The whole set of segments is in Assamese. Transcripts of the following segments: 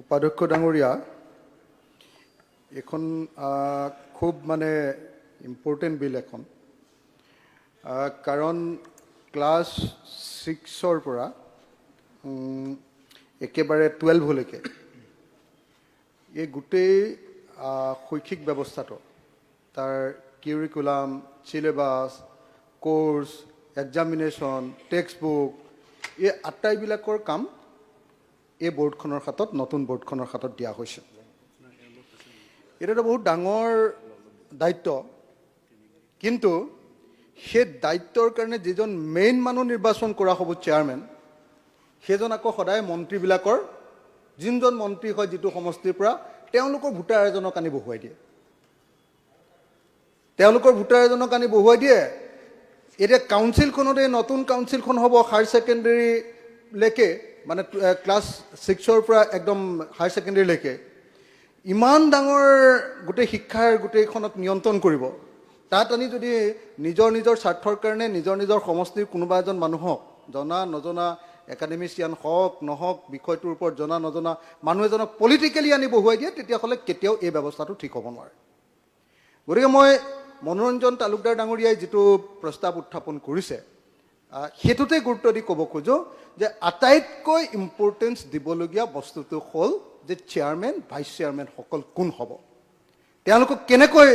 উপাধ্যক্ষ ডাঙৰীয়া, এখন খুব মানে ইম্পৰ্টেণ্ট বিল এখন, কাৰণ ক্লাছ 6-ৰ পৰা একেবাৰে 12লৈকে এই গোটেই শৈক্ষিক ব্যৱস্থাটো, তাৰ curriculum, syllabus, course, examination, text book, এই আটাইবিলাকৰ কাম এই বোৰ্ডখনৰ হাতত, নতুন বোৰ্ডখনৰ হাতত দিয়া হৈছে। এইটো এটা বহুত ডাঙৰ দায়িত্ব, কিন্তু সেই দায়িত্বৰ কাৰণে যিজন মেইন মানুহ নিৰ্বাচন কৰা হ'ব চেয়াৰমেন, সেইজন আকৌ সদায় মন্ত্ৰীবিলাকৰ, যোনজন মন্ত্ৰী হয় যিটো সমষ্টিৰ পৰা, তেওঁলোকৰ ভোটাৰ এজনক আনি বহুৱাই দিয়ে। তেওঁলোকৰ ভোটাৰ এজনক আনি বহুৱাই দিয়ে। এতিয়া কাউন্সিলখনত, এই নতুন কাউন্সিলখন হ'ব হায়াৰ ছেকেণ্ডেৰীলৈকে, মানে ক্লাছ 6-ৰ পৰা একদম হায়াৰ ছেকেণ্ডেৰীলৈকে, ইমান ডাঙৰ গোটেই শিক্ষাৰ গোটেইখনক নিয়ন্ত্ৰণ কৰিব। তাত আনি যদি নিজৰ নিজৰ স্বাৰ্থৰ কাৰণে নিজৰ নিজৰ সমষ্টিৰ কোনোবা এজন মানুহক, জনা নজনা একাডেমিচিয়ান হওক নহওক, বিষয়টোৰ ওপৰত জনা নজনা মানুহ এজনক পলিটিকেলি আনি বহুৱাই দিয়ে, তেতিয়াহ'লে কেতিয়াও এই ব্যৱস্থাটো ঠিক হ'ব নোৱাৰে। গতিকে মই মনোৰঞ্জন তালুকদাৰ ডাঙৰীয়াই যিটো প্ৰস্তাৱ উত্থাপন কৰিছে, সেইটোতে গুৰুত্ব দি ক'ব খোজোঁ যে আটাইতকৈ ইম্পৰ্টেঞ্চ দিবলগীয়া বস্তুটো হ'ল যে চেয়াৰমেন, ভাইচ চেয়াৰমেনসকল কোন হ'ব, তেওঁলোকক কেনেকৈ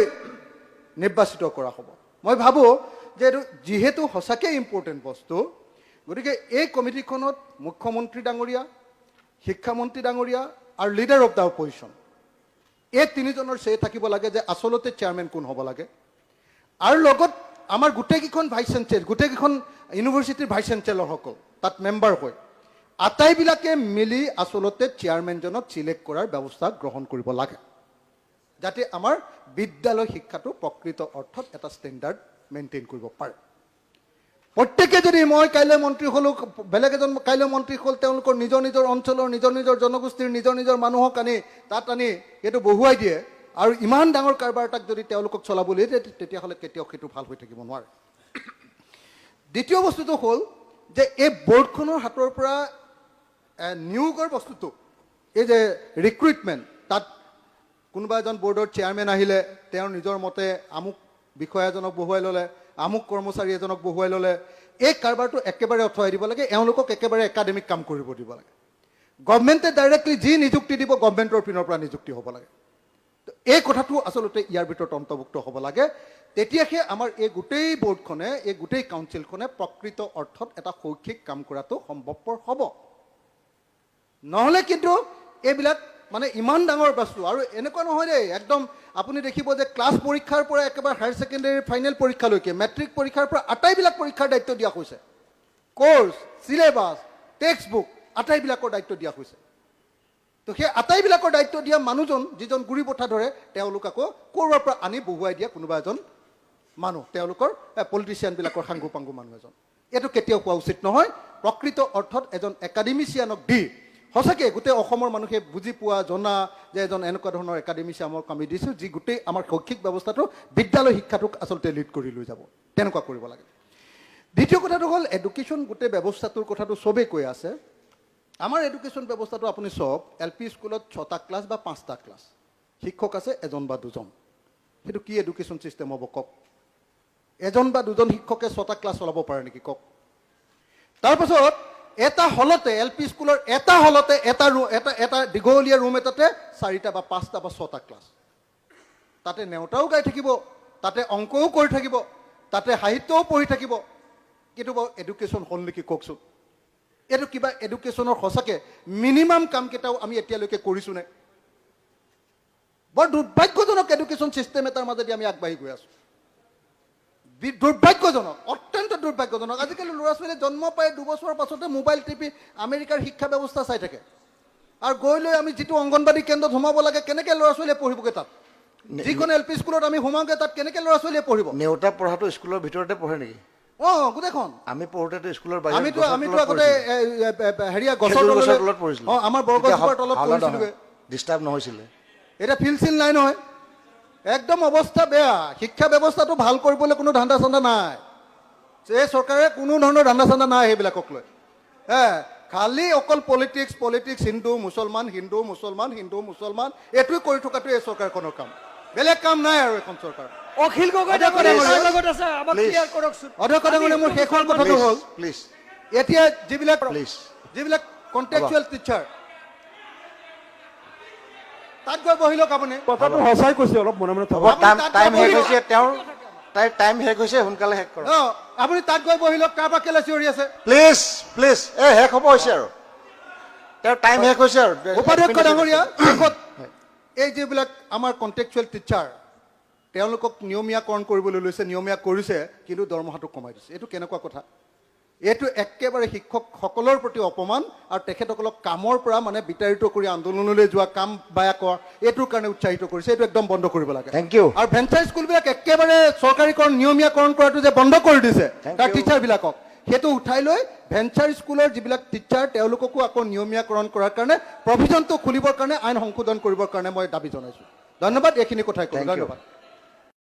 নিৰ্বাচিত কৰা হ'ব। মই ভাবোঁ যে এইটো যিহেতু সঁচাকৈ ইম্পৰ্টেণ্ট বস্তু, গতিকে এই কমিটিখনত মুখ্যমন্ত্ৰী ডাঙৰীয়া, শিক্ষামন্ত্ৰী ডাঙৰীয়া আৰু লিডাৰ অফ দ্য অপজিশ্যন, এই তিনিজনৰ চে থাকিব লাগে যে আচলতে চেয়াৰমেন কোন হ'ব লাগে। আৰু লগত আমাৰ গোটেইকেইখন ভাইচ চেঞ্চেলৰ, গোটেইকেইখন ইউনিভাৰ্চিটিৰ ভাইচ চেঞ্চেলৰসকল তাত মেম্বাৰ হয়, আটাইবিলাকে মিলি আচলতে চেয়াৰমেনজনক চিলেক্ট কৰাৰ ব্যৱস্থা গ্ৰহণ কৰিব লাগে, যাতে আমাৰ বিদ্যালয় শিক্ষাটো প্ৰকৃত অৰ্থত এটা ষ্টেণ্ডাৰ্ড মেইনটেইন কৰিব পাৰে। প্ৰত্যেকে যদি, মই কাইলৈ মন্ত্ৰী হ'লোঁ, বেলেগ এজন কাইলৈ মন্ত্ৰী হ'ল, তেওঁলোকৰ নিজৰ নিজৰ অঞ্চলৰ, নিজৰ নিজৰ জনগোষ্ঠীৰ নিজৰ নিজৰ মানুহক আনি তাত আনি এইটো বহুৱাই দিয়ে, আৰু ইমান ডাঙৰ কাৰবাৰ এটাক যদি তেওঁলোকক চলাবলৈ দিয়ে, তেতিয়াহ'লে কেতিয়াও সেইটো ভাল হৈ থাকিব নোৱাৰে। দ্বিতীয় বস্তুটো হ'ল যে এই বৰ্ডখনৰ হাতৰ পৰা নিয়োগৰ বস্তুটো, এই যে ৰিক্ৰুইটমেণ্ট, তাত কোনোবা এজন বৰ্ডৰ চেয়াৰমেন আহিলে, তেওঁৰ নিজৰ মতে আমুক বিষয়া এজনক বহুৱাই ল'লে, আমুক কৰ্মচাৰী এজনক বহুৱাই ল'লে, এই কাৰবাৰটো একেবাৰে আঁতৰাই দিব লাগে, এওঁলোকক একেবাৰে একাডেমিক কাম কৰিব দিব লাগে। গভমেণ্টে ডাইৰেক্টলি যি নিযুক্তি দিব, গভমেণ্টৰ পিনৰ পৰা নিযুক্তি হ'ব লাগে। এই কথাটো আচলতে ইয়াৰ ভিতৰত অন্তৰ্ভুক্ত হ'ব লাগে, তেতিয়াহে আমাৰ এই গোটেই বৰ্ডখনে, এই গোটেই কাউন্সিলখনে প্ৰকৃত অৰ্থত এটা শৈক্ষিক কাম কৰাটো সম্ভৱপৰ হ'ব। নহ'লে কিন্তু এইবিলাক মানে ইমান ডাঙৰ বস্তু, আৰু এনেকুৱা নহয় দেই, একদম আপুনি দেখিব যে ক্লাছ পৰীক্ষাৰ পৰা একেবাৰে হায়াৰ ছেকেণ্ডেৰীৰ ফাইনেল পৰীক্ষালৈকে, মেট্ৰিক পৰীক্ষাৰ পৰা আটাইবিলাক পৰীক্ষাৰ দায়িত্ব দিয়া হৈছে। কোৰ্চ, চিলেবাছ, টেক্সট বুক, আটাইবিলাকৰ দায়িত্ব দিয়া হৈছে। তো সেই আটাইবিলাকৰ দায়িত্ব দিয়া মানুহজন, যিজন গুৰি পঠা ধৰে, তেওঁলোক আকৌ ক'ৰবাৰ পৰা আনি বহুৱাই দিয়া কোনোবা এজন মানুহ, তেওঁলোকৰ পলিটিচিয়ানবিলাকৰ সাংগু পাংগু মানুহ এজন। এইটো কেতিয়াও কোৱা উচিত নহয়। প্ৰকৃত অৰ্থত এজন একাডেমিচিয়ানক দি সঁচাকৈ গোটেই অসমৰ মানুহে বুজি পোৱা, জনা যে এজন এনেকুৱা ধৰণৰ একাডেমিচিয়ানক আমি দিছোঁ, যি গোটেই আমাৰ শৈক্ষিক ব্যৱস্থাটো, বিদ্যালয় শিক্ষাটোক আচলতে লিড কৰি লৈ যাব, তেনেকুৱা কৰিব লাগে। দ্বিতীয় কথাটো হ'ল এডুকেশ্যন, গোটেই ব্যৱস্থাটোৰ কথাটো চবেই কৈ আছে। আমাৰ এডুকেশ্যন ব্যৱস্থাটো আপুনি চাওক, LP স্কুলত 6টা ক্লাছ বা 5টা ক্লাছ, শিক্ষক আছে এজন বা দুজন। সেইটো কি এডুকেশ্যন ছিষ্টেম হ'ব কওক? এজন বা দুজন শিক্ষকে 6টা ক্লাছ চলাব পাৰে নেকি কওক? তাৰপাছত এটা হলতে, LP স্কুলৰ এটা হলতে, এটা দীঘলীয়া ৰুম এটাতে 4টা বা 5টা বা 6টা ক্লাছ। তাতে নেওতাও গাই থাকিব, তাতে অংকও কৰি থাকিব, তাতে সাহিত্যও পঢ়ি থাকিব, কিন্তু বাৰু এডুকেশ্যন হ'ল নেকি কওকচোন? এইটো কিবা এডুকেশ্যনৰ সঁচাকৈ মিনিমাম কামকেইটাও আমি এতিয়ালৈকে কৰিছোঁনে? বৰ দুৰ্ভাগ্যজনক এডুকেশ্যন ছিষ্টেম এটাৰ মাজেদি আমি আগবাঢ়ি গৈ আছোঁ। দুৰ্ভাগ্যজনক, অত্যন্ত দুৰ্ভাগ্যজনক। আজিকালি ল'ৰা ছোৱালীয়ে জন্ম পাই 2 বছৰৰ পাছতে মোবাইল টিপি আমেৰিকাৰ শিক্ষা ব্যৱস্থা চাই থাকে, আৰু গৈ লৈ আমি যিটো অংগনবাদী কেন্দ্ৰত সোমাব লাগে, কেনেকৈ ল'ৰা ছোৱালীয়ে পঢ়িবগৈ তাত? যিখন LP স্কুলত আমি সোমাওঁগৈ, তাত কেনেকৈ ল'ৰা ছোৱালীয়ে পঢ়িব? নেওতা পঢ়াটো স্কুলৰ ভিতৰতে পঢ়ে নেকি? গোটেইখন। আমি পঢ়োঁতেতো স্কুলৰ আমিতো আগতে হেৰিয়া গছৰ তলত পঢ়িছিলোঁ। আমাৰ বৰগছজোপাৰ তলত পঢ়িছিলোগৈ, ডিষ্টাৰ্ব নহৈছিলে। এতিয়া ফিল্ড চিল নাই নহয়, একদম অৱস্থা বেয়া। শিক্ষা ব্যৱস্থাটো ভাল কৰিবলৈ কোনো ধান্দা চান্দা নাই, এই চৰকাৰে কোনো ধৰণৰ ধান্দা চান্দা নাই সেইবিলাকক লৈ। খালি অকল পলিটিক্স পলিটিক্স হিন্দু মুছলমান হিন্দু মুছলমান হিন্দু মুছলমান এইটোৱে কৰি থকাটোৱে এই চৰকাৰখনৰ কাম, বেলেগ কাম নাই আৰু এখন চৰকাৰ। অখিল গগৈ অধ্যক্ষ ডাঙৰীয়া, লগত আছে, আমাক Please. ক্লিয়াৰ কৰকচোন। অধ্যক্ষ ডাঙৰীয়া, মোৰ শেষৰ কথাটো হ'ল প্লিজ এতিয়া যিবিলাক প্লিজ যিবিলাক কণ্টেকচুৱেল টিচাৰ তাত গৈ বহি লওক আপুনি। কথাটো সঁচাই কৈছে, অলপ মনে মনে হ'ব, থাকক। আপুনি তাত টাইম শেষ বহিব। হৈছে তেওঁৰ, তাইৰ টাইম শেষ হৈছে, সোনকালে শেষ কৰক। ন আপুনি তাত গৈ বহি লওক, কাৰোবাৰ কেলে চিঞৰি আছে? প্লিজ প্লিজ, এই শেষ হ'ব হৈছে আৰু তেওঁৰ টাইম শেষ হৈছে আৰু। উপাধ্যক্ষ ডাঙৰীয়া, শেষত এই যিবিলাক আমাৰ কণ্টেকচুৱেল টিচাৰ তেওঁলোকক নিয়মীয়াকৰণ কৰিবলৈ লৈছে, নিয়মীয়া কৰিছে, কিন্তু দৰমহাটো কমাই দিছে। এইটো কেনেকুৱা কথা? এইটো একেবাৰে শিক্ষকসকলৰ প্ৰতি অপমান আৰু তেখেতসকলক কামৰ পৰা মানে বিতাড়িত কৰি আন্দোলনলৈ যোৱা, কাম বায়া কৰা, এইটোৰ কাৰণে উৎসাহিত কৰিছে। এইটো একদম বন্ধ কৰিব লাগে। Thank you. আৰু ভেঞ্চাৰ স্কুলবিলাক একেবাৰে চৰকাৰীকৰণ নিয়মীয়াকৰণ কৰাটো যে বন্ধ কৰি দিছে Thank তাৰ you. টিচাৰবিলাকক, সেইটো উঠাই লৈ ভেঞ্চাৰ স্কুলৰ যিবিলাক টিচাৰ তেওঁলোককো আকৌ নিয়মীয়াকৰণ কৰাৰ কাৰণে, প্ৰভিজনটো খুলিবৰ কাৰণে, আইন সংশোধন কৰিবৰ কাৰণে মই দাবী জনাইছোঁ। ধন্যবাদ, এইখিনি কথাই ক'লোঁ। Thank you. ধন্যবাদ।